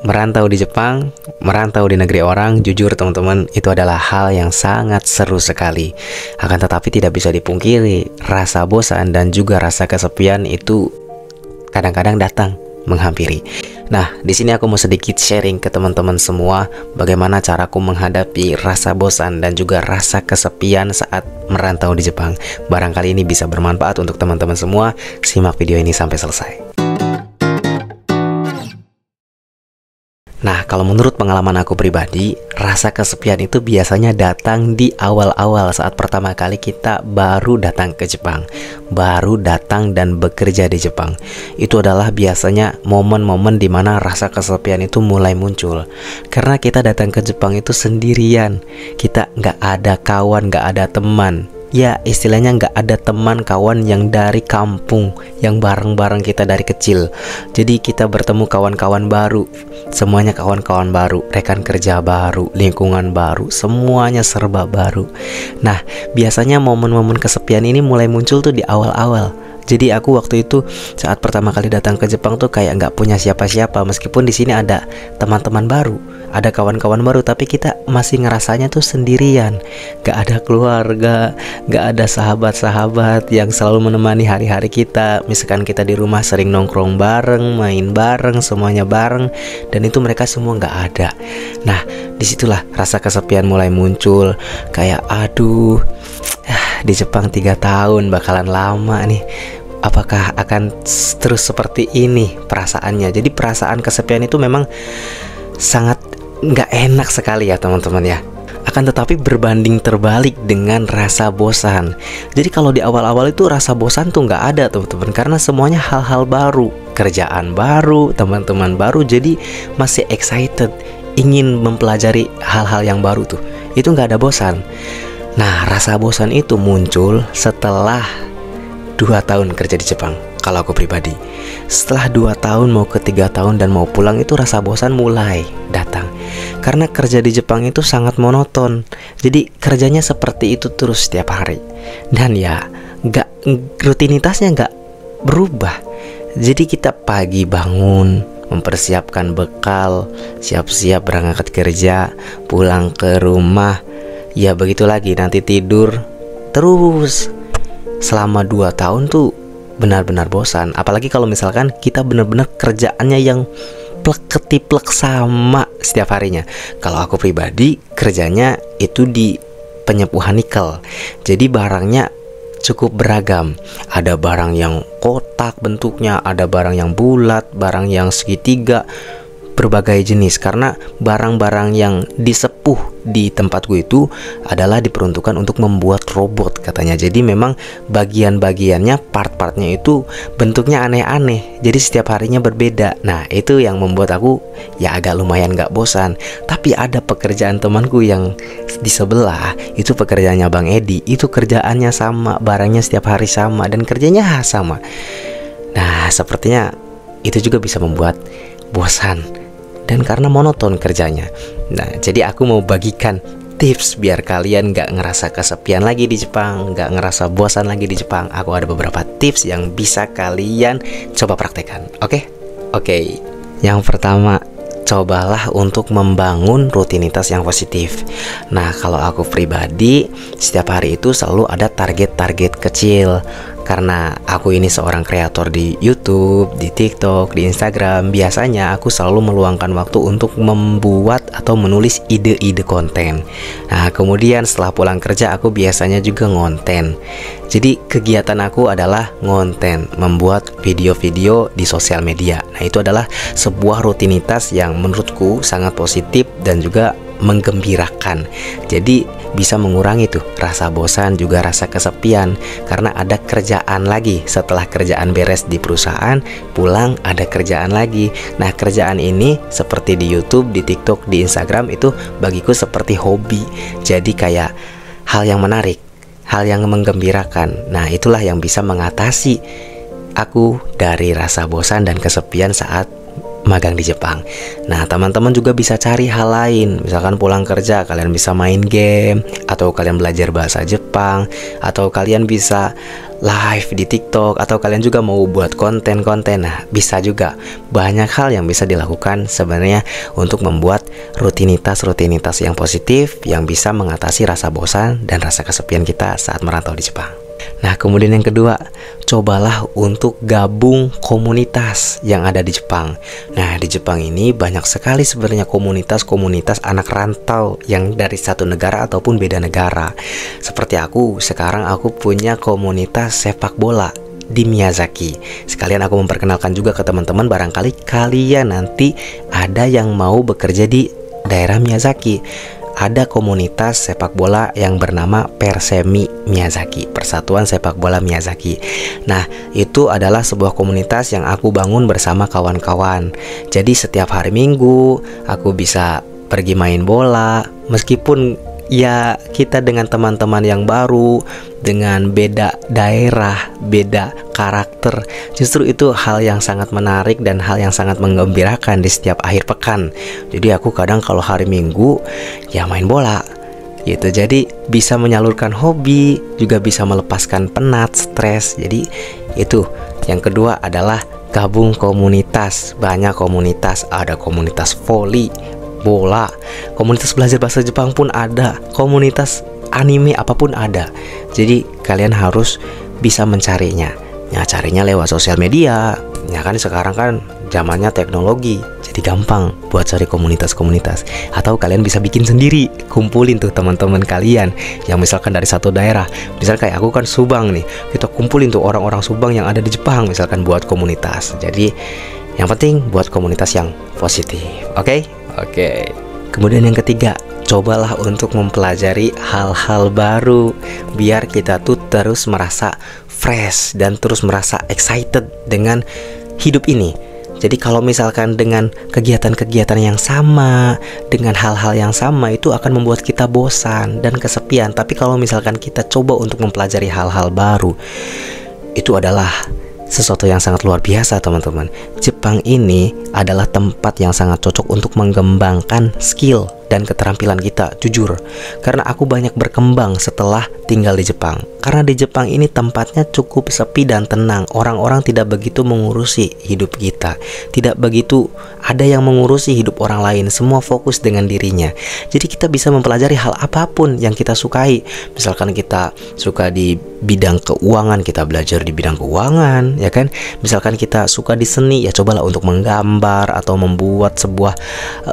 Merantau di Jepang, merantau di negeri orang, jujur teman-teman, itu adalah hal yang sangat seru sekali. Akan tetapi tidak bisa dipungkiri, rasa bosan dan juga rasa kesepian itu kadang-kadang datang menghampiri. Nah, di sini aku mau sedikit sharing ke teman-teman semua bagaimana caraku menghadapi rasa bosan dan juga rasa kesepian saat merantau di Jepang. Barangkali ini bisa bermanfaat untuk teman-teman semua. Simak video ini sampai selesai. Nah, kalau menurut pengalaman aku pribadi, rasa kesepian itu biasanya datang di awal-awal saat pertama kali kita baru datang ke Jepang, baru datang dan bekerja di Jepang. Itu adalah biasanya momen-momen di mana rasa kesepian itu mulai muncul. Karena kita datang ke Jepang itu sendirian, kita nggak ada kawan, nggak ada teman. Ya, istilahnya nggak ada teman kawan yang dari kampung, yang bareng-bareng kita dari kecil. Jadi kita bertemu kawan-kawan baru, semuanya kawan-kawan baru, rekan kerja baru, lingkungan baru, semuanya serba baru. Nah, biasanya momen-momen kesepian ini mulai muncul tuh di awal-awal. Jadi aku waktu itu saat pertama kali datang ke Jepang tuh kayak nggak punya siapa-siapa. Meskipun di sini ada teman-teman baru, ada kawan-kawan baru, tapi kita masih ngerasanya tuh sendirian. Nggak ada keluarga, nggak ada sahabat-sahabat yang selalu menemani hari-hari kita. Misalkan kita di rumah sering nongkrong bareng, main bareng, semuanya bareng, dan itu mereka semua nggak ada. Nah, disitulah rasa kesepian mulai muncul. Kayak aduh, di Jepang 3 tahun bakalan lama nih. Apakah akan terus seperti ini perasaannya? Jadi perasaan kesepian itu memang sangat nggak enak sekali ya teman-teman ya. Akan tetapi berbanding terbalik dengan rasa bosan. Jadi kalau di awal-awal itu rasa bosan tuh nggak ada teman-teman, karena semuanya hal-hal baru, kerjaan baru, teman-teman baru. Jadi masih excited, ingin mempelajari hal-hal yang baru tuh. Itu nggak ada bosan. Nah, rasa bosan itu muncul setelah 2 tahun kerja di Jepang. Kalau aku pribadi, setelah 2 tahun mau ke 3 tahun dan mau pulang, itu rasa bosan mulai datang. Karena kerja di Jepang itu sangat monoton. Jadi kerjanya seperti itu terus setiap hari. Dan ya, rutinitasnya nggak berubah. Jadi kita pagi bangun, mempersiapkan bekal, siap-siap berangkat kerja, pulang ke rumah. Ya begitu lagi, nanti tidur terus. Selama 2 tahun tuh benar-benar bosan. Apalagi kalau misalkan kita benar-benar kerjaannya yang plek-ketiplek sama setiap harinya. Kalau aku pribadi kerjanya itu di penyepuhan nikel. Jadi barangnya cukup beragam. Ada barang yang kotak bentuknya, ada barang yang bulat, barang yang segitiga, berbagai jenis. Karena barang-barang yang disepuh di tempatku itu adalah diperuntukkan untuk membuat robot katanya. Jadi memang bagian-bagiannya, part-partnya itu bentuknya aneh-aneh. Jadi setiap harinya berbeda. Nah, itu yang membuat aku ya agak lumayan gak bosan. Tapi ada pekerjaan temanku yang di sebelah, itu pekerjaannya Bang Edi. Itu kerjaannya sama, barangnya setiap hari sama, dan kerjanya sama. Nah, sepertinya itu juga bisa membuat bosan. Dan karena monoton kerjanya. Nah, jadi aku mau bagikan tips biar kalian gak ngerasa kesepian lagi di Jepang, gak ngerasa bosan lagi di Jepang. Aku ada beberapa tips yang bisa kalian coba praktekkan. Oke? Yang pertama, cobalah untuk membangun rutinitas yang positif. Nah, kalau aku pribadi, setiap hari itu selalu ada target-target kecil. Karena aku ini seorang kreator di YouTube, di TikTok, di Instagram, biasanya aku selalu meluangkan waktu untuk membuat atau menulis ide-ide konten. Nah, kemudian setelah pulang kerja aku biasanya juga ngonten. Jadi kegiatan aku adalah ngonten, membuat video-video di sosial media. Nah, itu adalah sebuah rutinitas yang menurutku sangat positif dan juga menggembirakan. Jadi bisa mengurangi tuh rasa bosan, juga rasa kesepian. Karena ada kerjaan lagi. Setelah kerjaan beres di perusahaan, pulang ada kerjaan lagi. Nah, kerjaan ini seperti di YouTube, di TikTok, di Instagram, itu bagiku seperti hobi. Jadi kayak hal yang menarik, hal yang menggembirakan. Nah, itulah yang bisa mengatasi aku dari rasa bosan dan kesepian saat magang di Jepang. Nah, teman-teman juga bisa cari hal lain. Misalkan pulang kerja, kalian bisa main game, atau kalian belajar bahasa Jepang, atau kalian bisa live di TikTok, atau kalian juga mau buat konten-konten. Nah, bisa juga. Banyak hal yang bisa dilakukan sebenarnya untuk membuat rutinitas-rutinitas yang positif yang bisa mengatasi rasa bosan dan rasa kesepian kita saat merantau di Jepang. Nah, kemudian yang kedua, cobalah untuk gabung komunitas yang ada di Jepang. Nah, di Jepang ini banyak sekali sebenarnya komunitas-komunitas anak rantau yang dari satu negara ataupun beda negara. Seperti sekarang aku punya komunitas sepak bola di Miyazaki. Sekalian aku memperkenalkan juga ke teman-teman, barangkali kalian nanti ada yang mau bekerja di daerah Miyazaki. Ada komunitas sepak bola yang bernama Persemi Miyazaki, Persatuan Sepak Bola Miyazaki. Nah, itu adalah sebuah komunitas yang aku bangun bersama kawan-kawan. Jadi setiap hari Minggu aku bisa pergi main bola, meskipun ya kita dengan teman-teman yang baru, dengan beda daerah, beda karakter. Justru itu hal yang sangat menarik dan hal yang sangat menggembirakan di setiap akhir pekan. Jadi aku kadang kalau hari Minggu ya main bola gitu. Jadi bisa menyalurkan hobi, juga bisa melepaskan penat, stres. Jadi itu. Yang kedua adalah gabung komunitas. Banyak komunitas, ada komunitas voli, bola, komunitas belajar bahasa Jepang pun ada, komunitas anime apapun ada. Jadi kalian harus bisa mencarinya. Ya, carinya lewat sosial media. Ya kan sekarang kan zamannya teknologi, jadi gampang buat cari komunitas-komunitas. Atau kalian bisa bikin sendiri, kumpulin tuh teman-teman kalian yang misalkan dari satu daerah. Misal kayak aku kan Subang nih, kita kumpulin tuh orang-orang Subang yang ada di Jepang misalkan buat komunitas. Jadi yang penting buat komunitas yang positif. Oke? Kemudian yang ketiga, cobalah untuk mempelajari hal-hal baru biar kita tuh terus merasa fresh dan terus merasa excited dengan hidup ini. Jadi kalau misalkan dengan kegiatan-kegiatan yang sama, dengan hal-hal yang sama, itu akan membuat kita bosan dan kesepian. Tapi kalau misalkan kita coba untuk mempelajari hal-hal baru, itu adalah sesuatu yang sangat luar biasa, teman-teman. Jepang ini adalah tempat yang sangat cocok untuk mengembangkan skill dan keterampilan kita, jujur. Karena aku banyak berkembang setelah tinggal di Jepang. Karena di Jepang ini tempatnya cukup sepi dan tenang. Orang-orang tidak begitu mengurusi hidup kita. Tidak begitu ada yang mengurusi hidup orang lain. Semua fokus dengan dirinya. Jadi kita bisa mempelajari hal apapun yang kita sukai. Misalkan kita suka di bidang keuangan, kita belajar di bidang keuangan, ya kan? Misalkan kita suka di seni, ya cobalah untuk menggambar atau membuat sebuah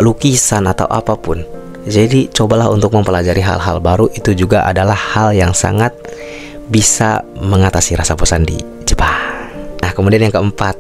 lukisan atau apapun. Jadi cobalah untuk mempelajari hal-hal baru. Itu juga adalah hal yang sangat bisa mengatasi rasa bosan di Jepang. Nah, kemudian yang keempat,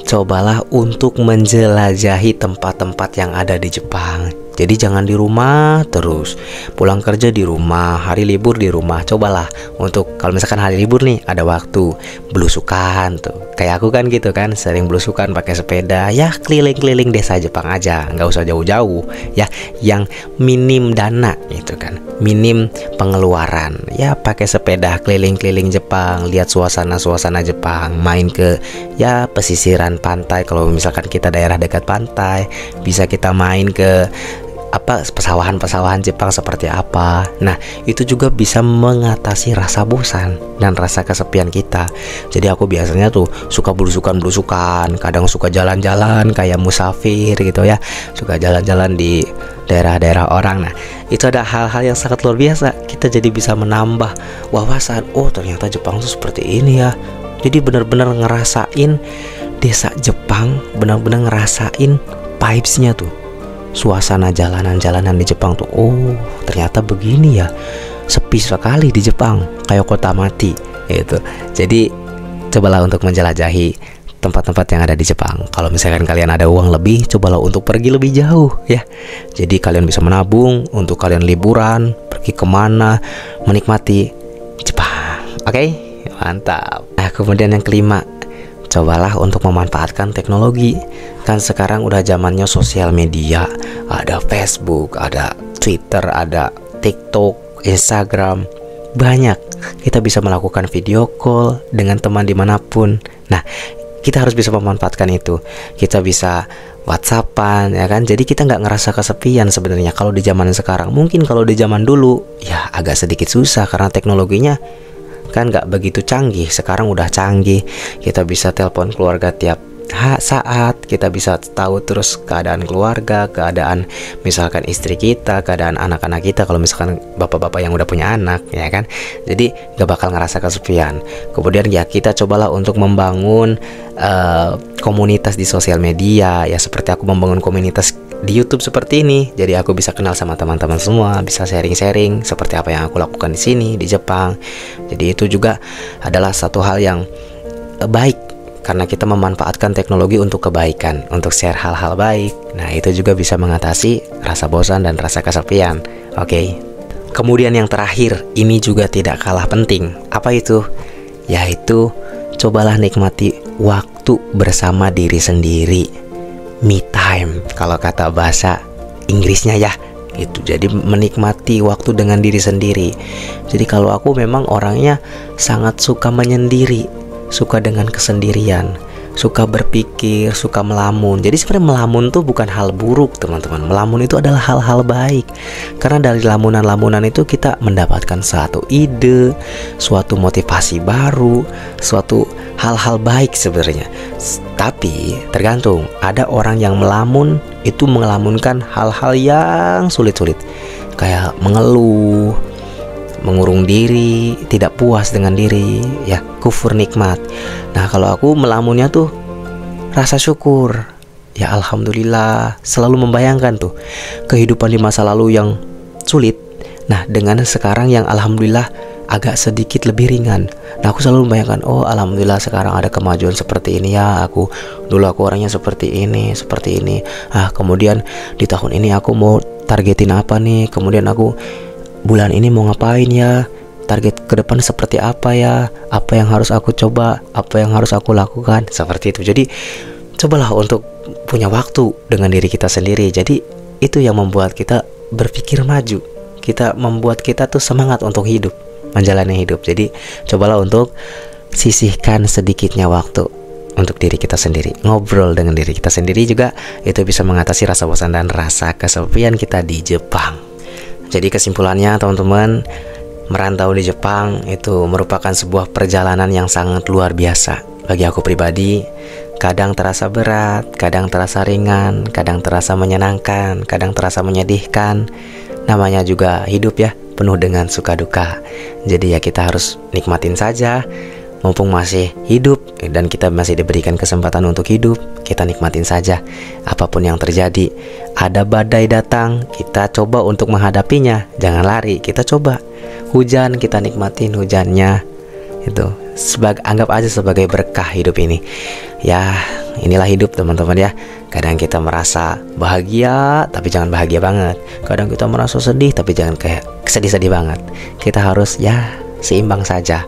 cobalah untuk menjelajahi tempat-tempat yang ada di Jepang. Jadi jangan di rumah terus, pulang kerja di rumah, hari libur di rumah. Cobalah untuk, kalau misalkan hari libur nih ada waktu, belusukan tuh. Kayak aku kan gitu kan, sering belusukan pakai sepeda. Ya keliling-keliling desa Jepang aja, nggak usah jauh-jauh. Ya yang minim dana gitu kan, minim pengeluaran. Ya pakai sepeda keliling-keliling Jepang, lihat suasana-suasana Jepang, main ke ya pesisiran pantai. Kalau misalkan kita daerah dekat pantai, bisa kita main ke pesawahan-pesawahan Jepang seperti apa. Nah, itu juga bisa mengatasi rasa bosan dan rasa kesepian kita. Jadi aku biasanya tuh suka belusukan, kadang suka jalan-jalan kayak musafir gitu ya, suka jalan-jalan di daerah-daerah orang. Nah, itu ada hal-hal yang sangat luar biasa. Kita jadi bisa menambah wawasan. Oh, ternyata Jepang tuh seperti ini ya. Jadi benar-benar ngerasain desa Jepang, benar-benar ngerasain vibes-nya tuh. Suasana jalanan-jalanan di Jepang tuh, oh ternyata begini ya, sepi sekali di Jepang, kayak kota mati gitu. Jadi cobalah untuk menjelajahi tempat-tempat yang ada di Jepang. Kalau misalkan kalian ada uang lebih, cobalah untuk pergi lebih jauh ya. Jadi kalian bisa menabung untuk kalian liburan, pergi kemana, menikmati Jepang. Oke, mantap. Nah, kemudian yang kelima, cobalah untuk memanfaatkan teknologi. Kan sekarang udah zamannya sosial media. Ada Facebook, ada Twitter, ada TikTok, Instagram. Banyak. Kita bisa melakukan video call dengan teman dimanapun. Nah, kita harus bisa memanfaatkan itu. Kita bisa WhatsAppan, ya kan. Jadi kita nggak ngerasa kesepian sebenarnya kalau di zaman sekarang. Mungkin kalau di zaman dulu ya agak sedikit susah karena teknologinya kan nggak begitu canggih. Sekarang udah canggih, kita bisa telepon keluarga tiap saat, kita bisa tahu terus keadaan keluarga, keadaan misalkan istri kita, keadaan anak-anak kita kalau misalkan bapak-bapak yang udah punya anak, ya kan. Jadi gak bakal ngerasa kesepian. Kemudian ya kita cobalah untuk membangun komunitas di sosial media, ya seperti aku membangun komunitas di YouTube seperti ini. Jadi aku bisa kenal sama teman-teman semua, bisa sharing-sharing seperti apa yang aku lakukan di sini di Jepang. Jadi itu juga adalah satu hal yang baik karena kita memanfaatkan teknologi untuk kebaikan, untuk share hal-hal baik. Nah, itu juga bisa mengatasi rasa bosan dan rasa kesepian. Oke. Kemudian yang terakhir, ini juga tidak kalah penting. Apa itu? Yaitu cobalah nikmati waktu bersama diri sendiri. Me time kalau kata bahasa Inggrisnya ya. Itu jadi menikmati waktu dengan diri sendiri. Jadi kalau aku memang orangnya sangat suka menyendiri, suka dengan kesendirian, suka berpikir, suka melamun. Jadi sebenarnya melamun tuh bukan hal buruk, teman-teman. Melamun itu adalah hal-hal baik. Karena dari lamunan-lamunan itu kita mendapatkan suatu ide, suatu motivasi baru, suatu hal-hal baik sebenarnya. Tapi tergantung, ada orang yang melamun itu mengelamunkan hal-hal yang sulit-sulit, kayak mengeluh, mengurung diri, tidak puas dengan diri, ya kufur nikmat. Nah kalau aku melamunnya tuh rasa syukur, ya alhamdulillah, selalu membayangkan tuh kehidupan di masa lalu yang sulit. Nah dengan sekarang yang alhamdulillah agak sedikit lebih ringan. Nah aku selalu membayangkan, oh alhamdulillah sekarang ada kemajuan seperti ini ya. Dulu aku orangnya seperti ini. Kemudian di tahun ini aku mau targetin apa nih, kemudian aku bulan ini mau ngapain ya, target ke depan seperti apa ya, apa yang harus aku coba, apa yang harus aku lakukan, seperti itu. Jadi cobalah untuk punya waktu dengan diri kita sendiri. Jadi itu yang membuat kita berpikir maju, kita membuat kita tuh semangat untuk hidup, menjalani hidup. Jadi cobalah untuk sisihkan sedikitnya waktu untuk diri kita sendiri, ngobrol dengan diri kita sendiri juga. Itu bisa mengatasi rasa bosan dan rasa kesepian kita di Jepang. Jadi kesimpulannya teman-teman, merantau di Jepang itu merupakan sebuah perjalanan yang sangat luar biasa. Bagi aku pribadi, kadang terasa berat, kadang terasa ringan, kadang terasa menyenangkan, kadang terasa menyedihkan. Namanya juga hidup ya, penuh dengan suka duka. Jadi ya kita harus nikmatin saja, mumpung masih hidup dan kita masih diberikan kesempatan untuk hidup, kita nikmatin saja apapun yang terjadi. Ada badai datang, kita coba untuk menghadapinya, jangan lari, kita coba. Hujan, kita nikmatin hujannya. Itu anggap aja sebagai berkah hidup ini. Ya, inilah hidup teman-teman ya. Kadang kita merasa bahagia, tapi jangan bahagia banget. Kadang kita merasa sedih, tapi jangan kayak sedih-sedih banget. Kita harus ya seimbang saja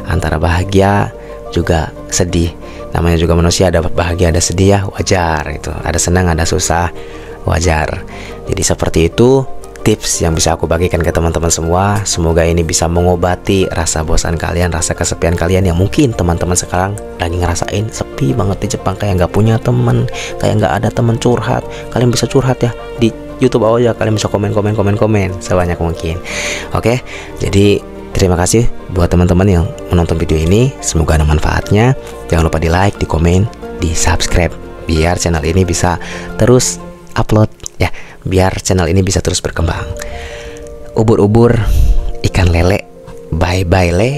antara bahagia juga sedih. Namanya juga manusia, ada bahagia ada sedih ya, wajar itu. Ada senang ada susah, wajar. Jadi seperti itu tips yang bisa aku bagikan ke teman-teman semua. Semoga ini bisa mengobati rasa bosan kalian, rasa kesepian kalian yang mungkin teman-teman sekarang lagi ngerasain sepi banget di Jepang, kayak nggak punya teman, kayak nggak ada teman curhat. Kalian bisa curhat ya di YouTube aja, kalian bisa komen sebanyak mungkin. Oke, jadi terima kasih buat teman-teman yang menonton video ini. Semoga ada manfaatnya. Jangan lupa di like, di komen, di subscribe, biar channel ini bisa terus upload ya, biar channel ini bisa terus berkembang. Ubur-ubur, ikan lele, bye-bye le.